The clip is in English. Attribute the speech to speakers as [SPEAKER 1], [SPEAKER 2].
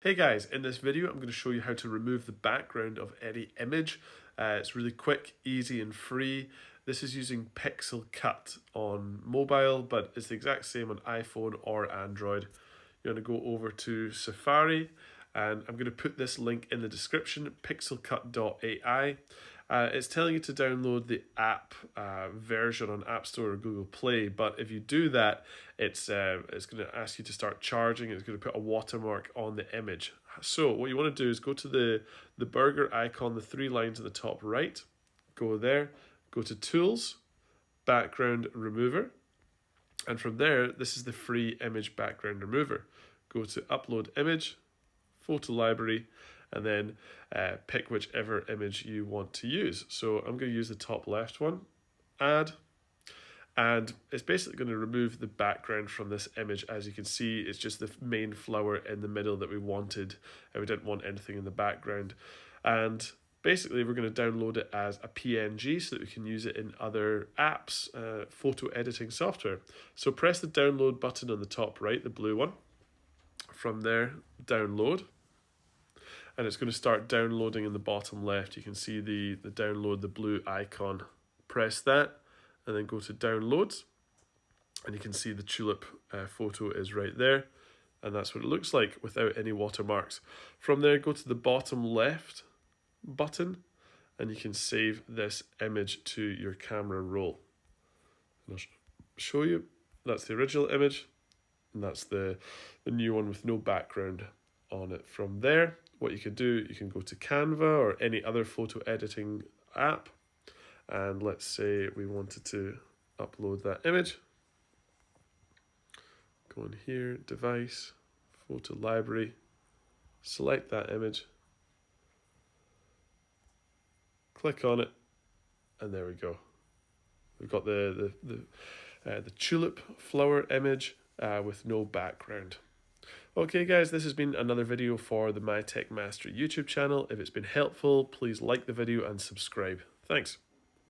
[SPEAKER 1] Hey guys, in this video I'm going to show you how to remove the background of any image. It's really quick, easy and free. This is using Pixelcut on mobile, but it's the exact same on iPhone or Android. You're going to go over to Safari and I'm going to put this link in the description, pixelcut.ai. It's telling you to download the app version on App Store or Google Play, but if you do that, it's going to ask you to start charging. It's going to put a watermark on the image. So what you want to do is go to the burger icon, the three lines at the top right, go there, go to Tools, Background Remover, and from there, this is the free image background remover. Go to Upload Image, Photo Library, and then pick whichever image you want to use. So I'm going to use the top left one, Add, and it's basically going to remove the background from this image. As you can see, it's just the main flower in the middle that we wanted, and we didn't want anything in the background. And basically, we're going to download it as a PNG so that we can use it in other apps, photo editing software. So press the download button on the top right, the blue one. From there, download. And it's going to start downloading in the bottom left. You can see the download, the blue icon. Press that and then go to downloads. And you can see the tulip photo is right there. And that's what it looks like without any watermarks. From there, go to the bottom left button and you can save this image to your camera roll. And I'll show you. That's the original image. And that's the new one with no background on it. From there, what you can do, you can go to Canva or any other photo editing app, and let's say we wanted to upload that image. Go in here, device, photo library, select that image, click on it, and there we go. We've got the tulip flower image with no background. Okay guys, this has been another video for the My Tech Mastery YouTube channel. If it's been helpful, please like the video and subscribe. Thanks.